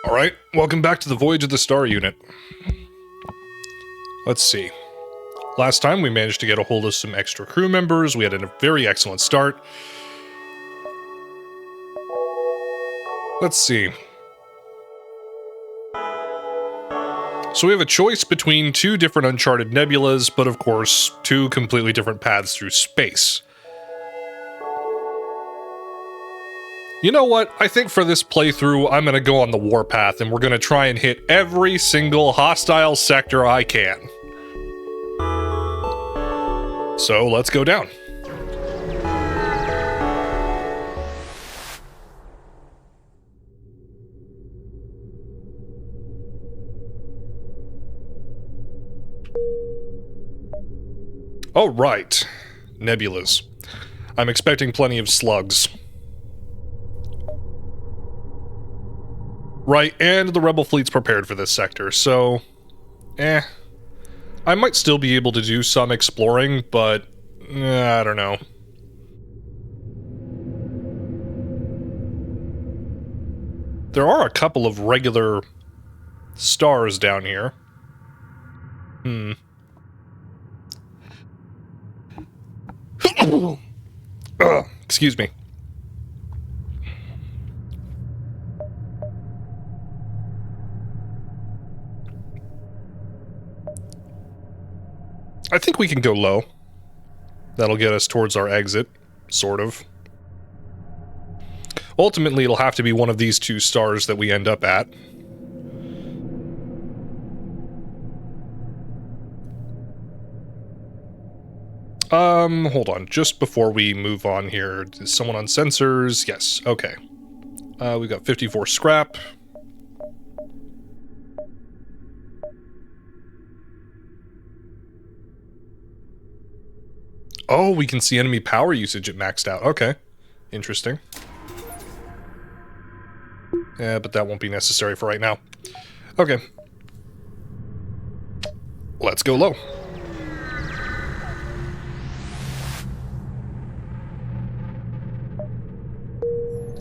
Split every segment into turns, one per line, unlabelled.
Alright, welcome back to the Voyage of the Star Unit. Let's see. Last time we managed to get a hold of some extra crew members. We had a very excellent start. Let's see. So we have a choice between two different uncharted nebulas, but of course, two completely different paths through space. You know what? I think for this playthrough, I'm going to go on the warpath, and we're going to try and hit every single hostile sector I can. So let's go down. Oh, right. Nebulas. I'm expecting plenty of slugs. Right, and the rebel fleet's prepared for this sector, so... I might still be able to do some exploring, but... I don't know. There are a couple of regular stars down here. Excuse me. I think we can go low. That'll get us towards our exit, sort of. Ultimately, it'll have to be one of these two stars that we end up at. Hold on. Just before we move on here, is someone on sensors? Yes, okay. We've got 54 scrap. Oh, we can see enemy power usage at maxed out. Okay. Interesting. Yeah, but that won't be necessary for right now. Okay. Let's go low.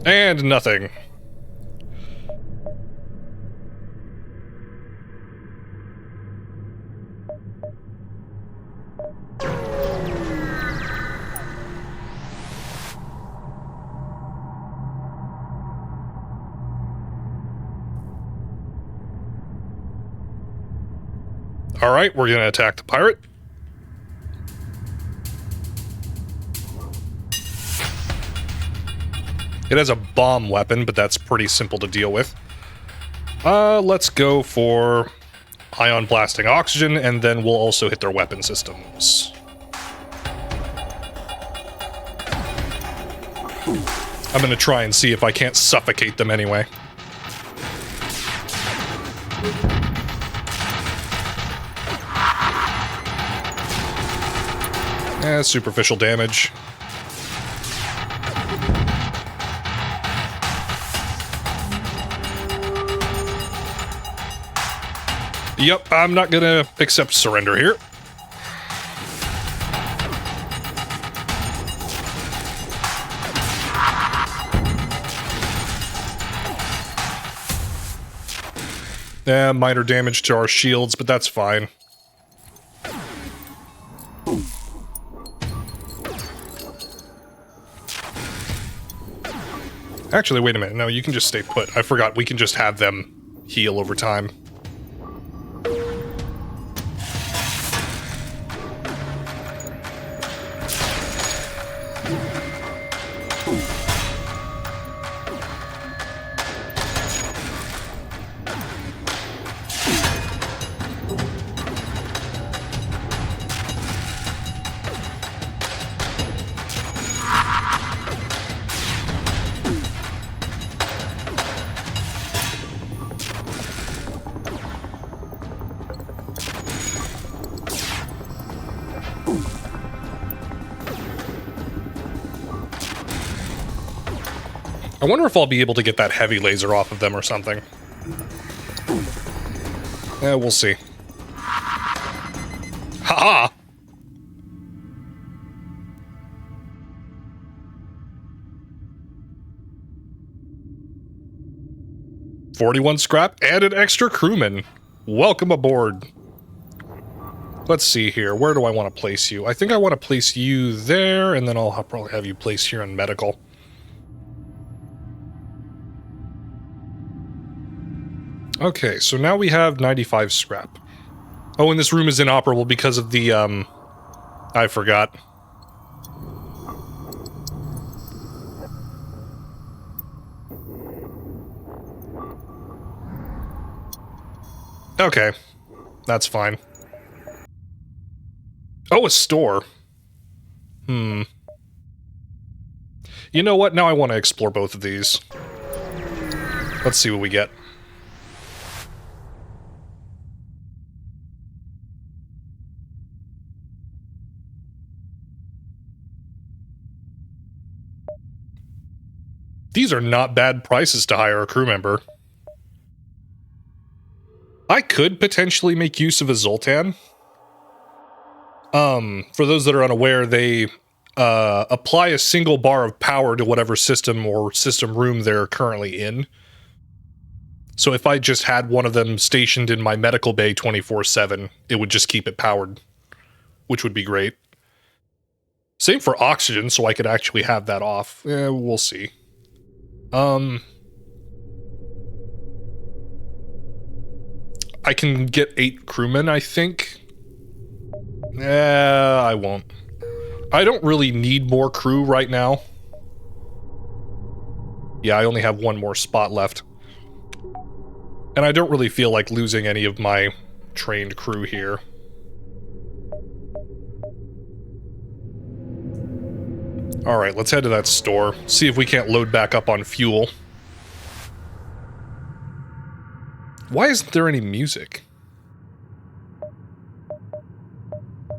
And nothing. Alright, we're gonna attack the pirate. It has a bomb weapon, but that's pretty simple to deal with. Let's go for ion blasting oxygen, and then we'll also hit their weapon systems. I'm gonna try and see if I can't suffocate them anyway. Superficial damage. Yep, I'm not gonna accept surrender here. Minor damage to our shields, but that's fine. Actually, wait a minute. No, you can just stay put. I forgot we can just have them heal over time. I wonder if I'll be able to get that heavy laser off of them or something. We'll see. Ha-ha! 41 scrap and an extra crewman. Welcome aboard. Let's see here. Where do I want to place you? I think I want to place you there, and then I'll probably have you placed here in medical. Okay, so now we have 95 scrap. Oh, and this room is inoperable because of the, I forgot. Okay, that's fine. Oh, a store. You know what? Now I want to explore both of these. Let's see what we get. These are not bad prices to hire a crew member. I could potentially make use of a Zoltan. For those that are unaware, they apply a single bar of power to whatever system or system room they're currently in. So if I just had one of them stationed in my medical bay 24/7, it would just keep it powered, which would be great. Same for oxygen, so I could actually have that off. We'll see. I can get 8 crewmen, I think. I won't. I don't really need more crew right now. Yeah, I only have one more spot left. And I don't really feel like losing any of my trained crew here. Alright, let's head to that store. See if we can't load back up on fuel. Why isn't there any music?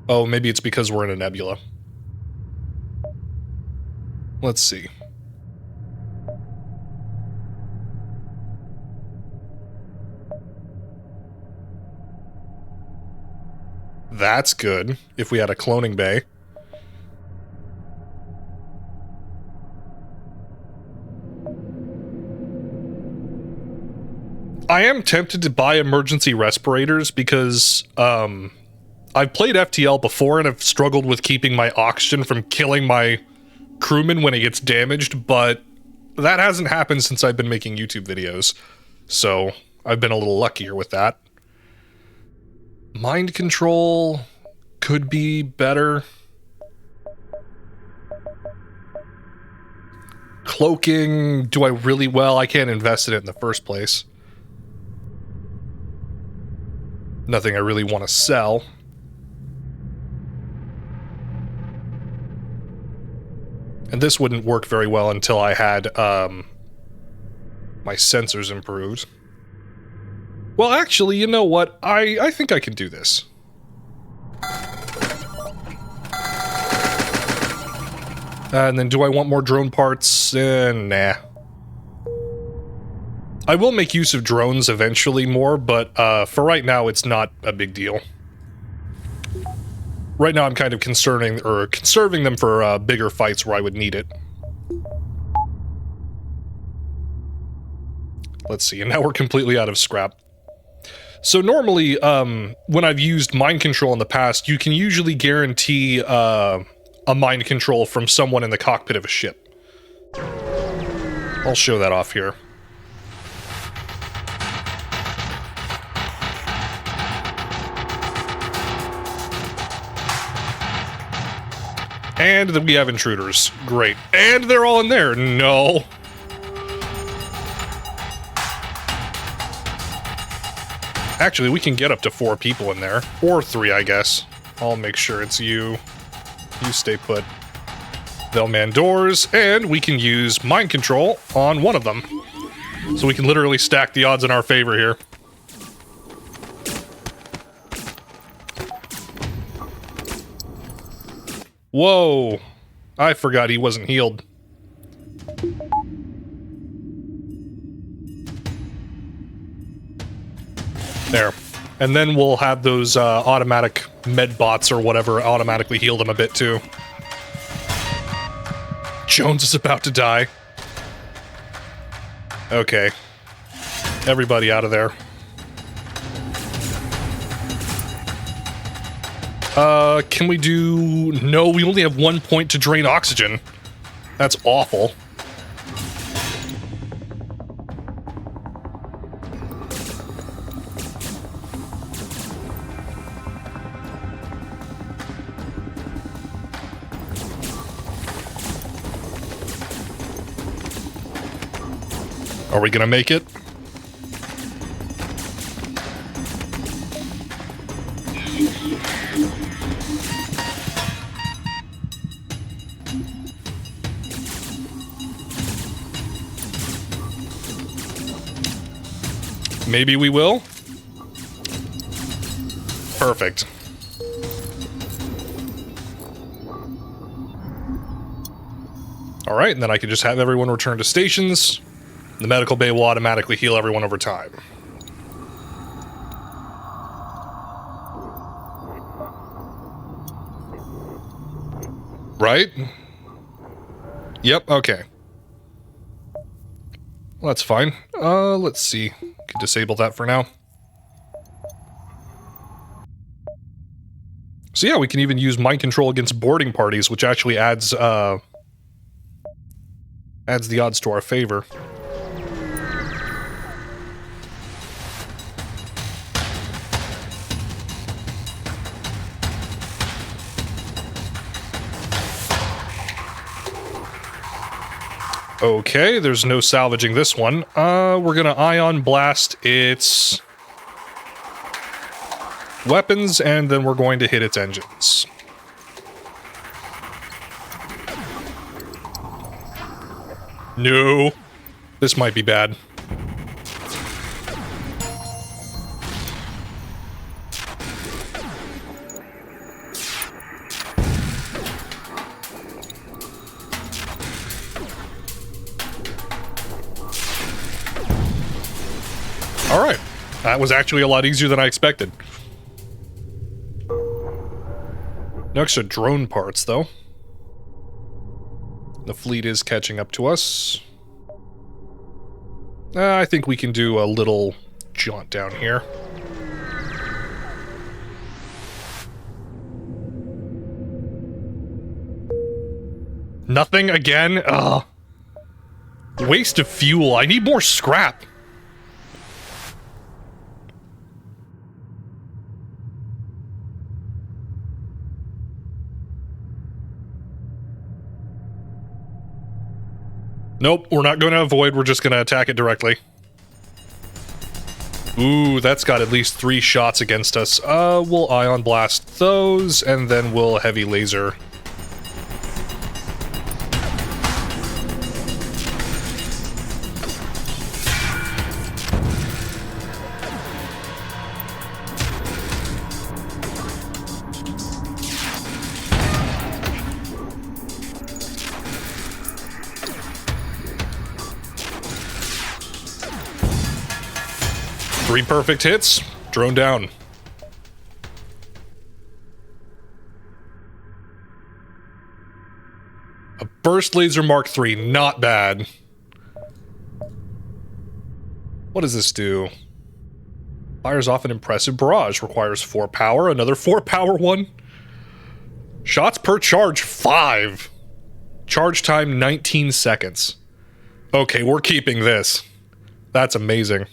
Oh, maybe it's because we're in a nebula. Let's see. That's good, if we had a cloning bay. I am tempted to buy emergency respirators because, I've played FTL before and have struggled with keeping my oxygen from killing my crewman when he gets damaged, but that hasn't happened since I've been making YouTube videos. So, I've been a little luckier with that. Mind control could be better. Cloaking, do I really? Well, I can't invest in it in the first place. Nothing I really want to sell. And this wouldn't work very well until I had, my sensors improved. Well, actually, you know what? I think I can do this. And then do I want more drone parts? Nah. I will make use of drones eventually more, but for right now, it's not a big deal. Right now, I'm kind of conserving them for bigger fights where I would need it. Let's see, and now we're completely out of scrap. So normally, when I've used mind control in the past, you can usually guarantee a mind control from someone in the cockpit of a ship. I'll show that off here. And then we have intruders. Great. And they're all in there. No. Actually, we can get up to 4 people in there. Or 3, I guess. I'll make sure it's you. You stay put. They'll man doors, and we can use mind control on one of them. So we can literally stack the odds in our favor here. Whoa. I forgot he wasn't healed. There. And then we'll have those automatic med bots or whatever automatically heal them a bit too. Jones is about to die. Okay. everybody out of there. Can we do... No, we only have 1 point to drain oxygen. That's awful. Are we gonna make it? Maybe we will. Perfect. All right, and then I can just have everyone return to stations. The medical bay will automatically heal everyone over time. Right? Yep, okay. Well, that's fine. Let's see. Can disable that for now. So yeah, we can even use mind control against boarding parties, which actually adds the odds to our favor. Okay, there's no salvaging this one. We're gonna ion blast its weapons, and then we're going to hit its engines. No. This might be bad. Alright. That was actually a lot easier than I expected. No extra drone parts, though. The fleet is catching up to us. I think we can do a little jaunt down here. Nothing again? Ugh. Waste of fuel. I need more scrap. Nope, we're not going to avoid, we're just going to attack it directly. Ooh, that's got at least 3 shots against us. We'll ion blast those, and then we'll heavy laser. Three perfect hits. Drone down. A burst laser Mark III. Not bad. What does this do? Fires off an impressive barrage. Requires 4 power. Another 4 power one. Shots per charge, 5. Charge time, 19 seconds. Okay, we're keeping this. That's amazing.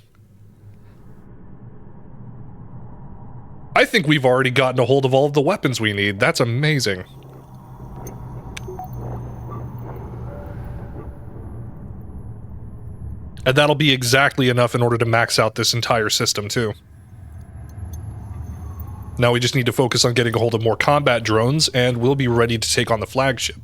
I think we've already gotten a hold of all of the weapons we need. That's amazing. And that'll be exactly enough in order to max out this entire system, too. Now we just need to focus on getting a hold of more combat drones, and we'll be ready to take on the flagship.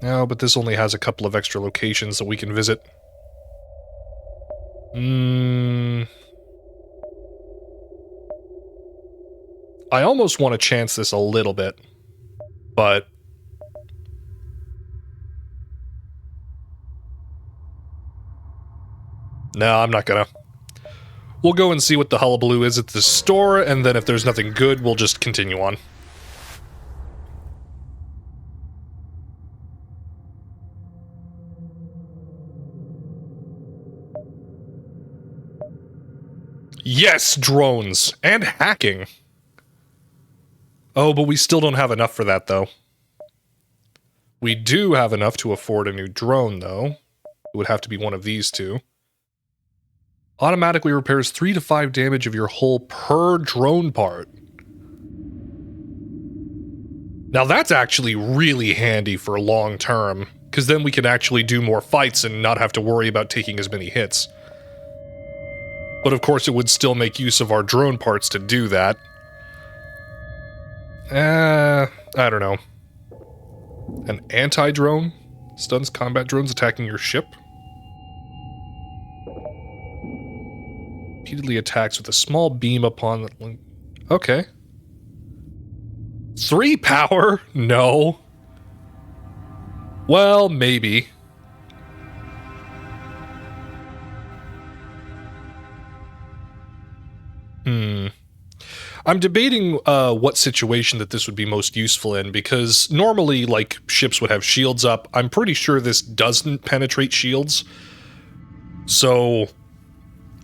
No, but this only has a couple of extra locations that we can visit. I almost want to chance this a little bit, but no, I'm not gonna. We'll go and see what the hullabaloo is at the store, and then if there's nothing good, we'll just continue on. Yes, drones. And hacking. Oh, but we still don't have enough for that, though. We do have enough to afford a new drone, though. It would have to be one of these two. Automatically repairs 3 to 5 damage of your hull per drone part. Now that's actually really handy for long term, because then we can actually do more fights and not have to worry about taking as many hits. But of course it would still make use of our drone parts to do that. I don't know. An anti-drone? Stuns combat drones attacking your ship? Repeatedly attacks with a small beam upon the... Okay. 3 power? No. Well, maybe. I'm debating what situation that this would be most useful in, because normally, like, ships would have shields up. I'm pretty sure this doesn't penetrate shields. So,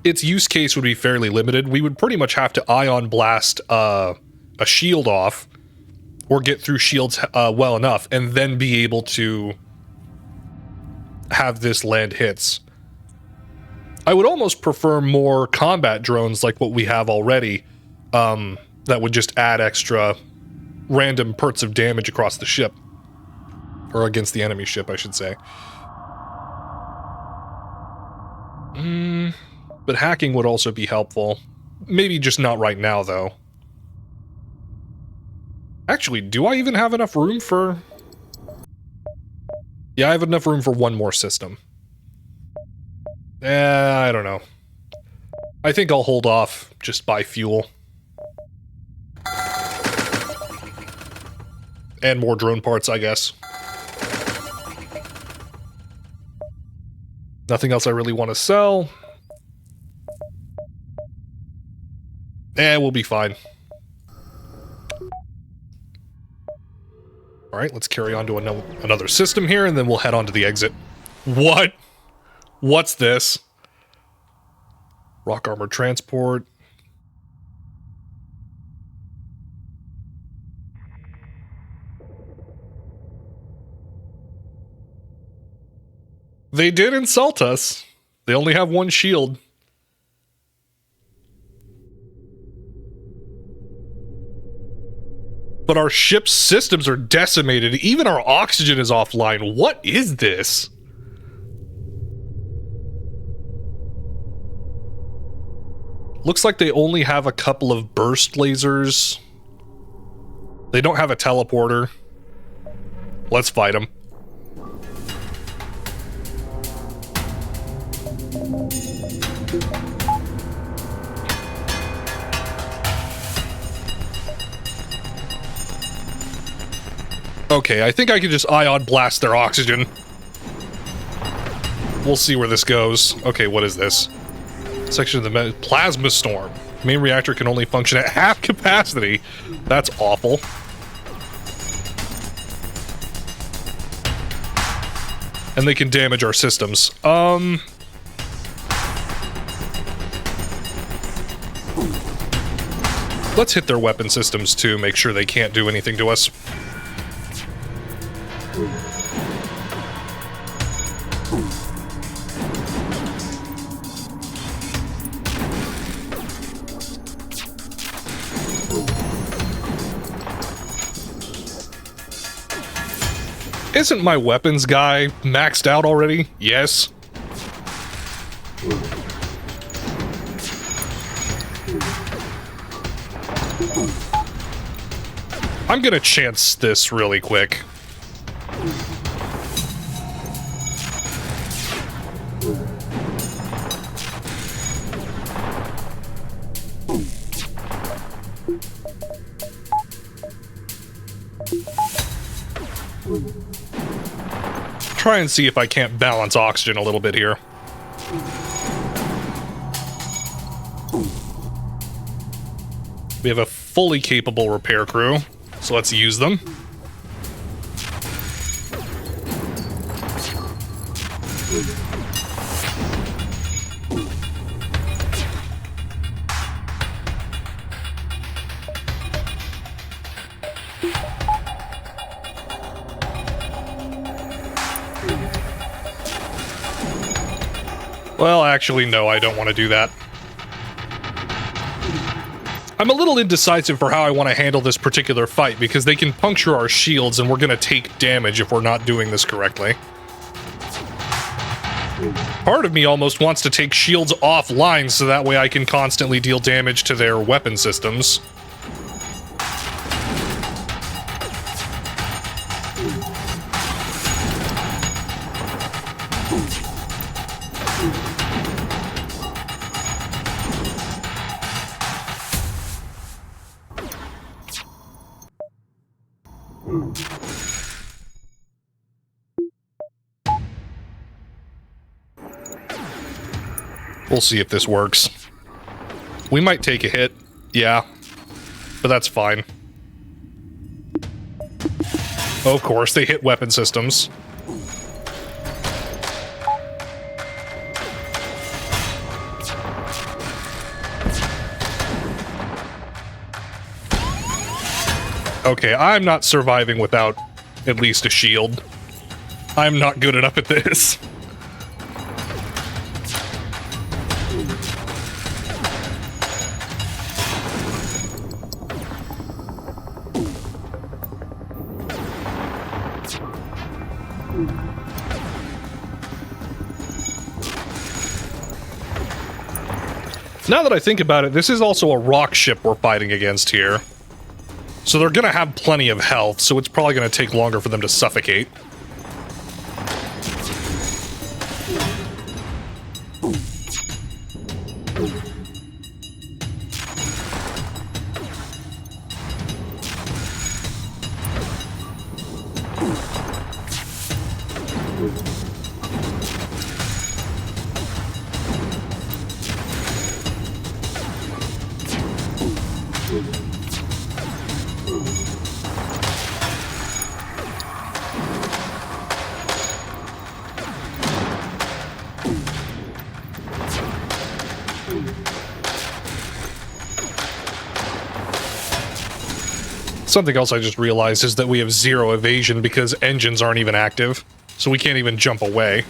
its use case would be fairly limited. We would pretty much have to ion blast a shield off, or get through shields well enough, and then be able to have this land hits. I would almost prefer more combat drones like what we have already, that would just add extra random perks of damage across the ship. Or against the enemy ship, I should say. But hacking would also be helpful. Maybe just not right now, though. Actually, do I even have enough room for... Yeah, I have enough room for one more system. I don't know. I think I'll hold off, just buy fuel. And more drone parts, I guess. Nothing else I really want to sell. We'll be fine. Alright, let's carry on to another system here, and then we'll head on to the exit. What? What's this? Rock armor transport. They did insult us. They only have one shield. But our ship's systems are decimated. Even our oxygen is offline. What is this? Looks like they only have a couple of burst lasers. They don't have a teleporter. Let's fight them. Okay, I think I can just ion blast their oxygen. We'll see where this goes. Okay, what is this? Section of the plasma storm. Main reactor can only function at half capacity. That's awful. And they can damage our systems. Let's hit their weapon systems too, make sure they can't do anything to us. Isn't my weapons guy maxed out already? Yes. I'm gonna chance this really quick. Try and see if I can't balance oxygen a little bit here. We have a fully capable repair crew, so let's use them. Well, actually, no, I don't want to do that. I'm a little indecisive for how I want to handle this particular fight, because they can puncture our shields and we're going to take damage if we're not doing this correctly. Part of me almost wants to take shields offline so that way I can constantly deal damage to their weapon systems. We'll see if this works. We might take a hit, yeah, but that's fine. Of course, they hit weapon systems. Okay, I'm not surviving without at least a shield. I'm not good enough at this. Now that I think about it, this is also a rock ship we're fighting against here. So they're gonna have plenty of health, so it's probably gonna take longer for them to suffocate. Something else I just realized is that we have 0 evasion because engines aren't even active, so we can't even jump away.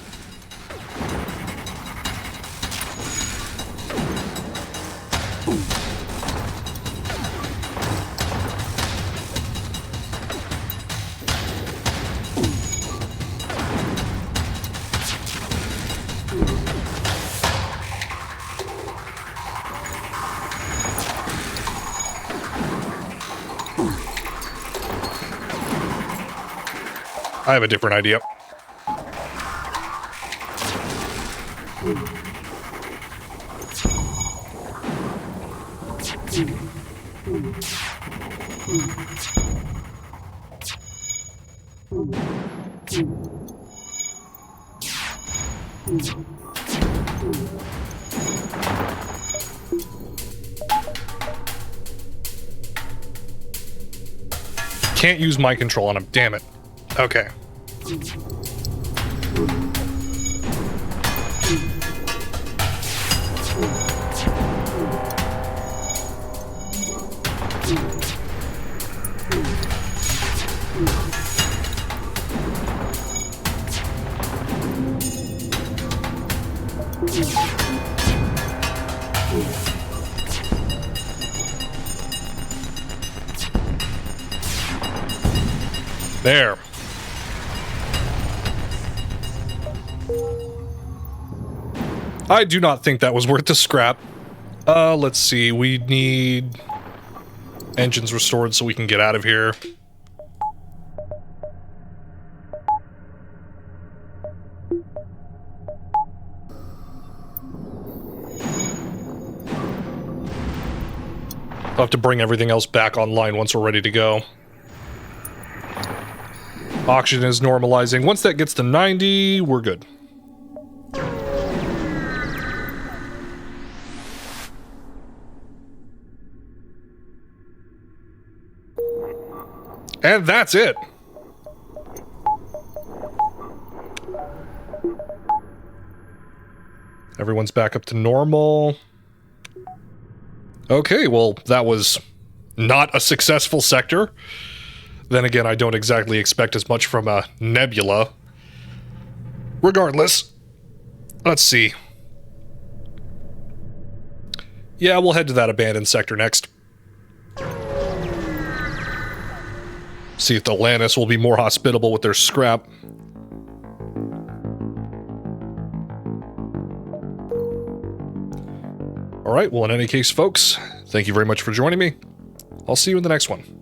I have a different idea. Can't use mind control on him, damn it. Okay. There. I do not think that was worth the scrap. Let's see. We need engines restored so we can get out of here. I'll have to bring everything else back online once we're ready to go. Oxygen is normalizing. Once that gets to 90, we're good. And that's it. Everyone's back up to normal. Okay, well, that was not a successful sector. Then again, I don't exactly expect as much from a nebula. Regardless, let's see. Yeah, we'll head to that abandoned sector next. See if the Lannis will be more hospitable with their scrap. Alright, well in any case, folks, thank you very much for joining me. I'll see you in the next one.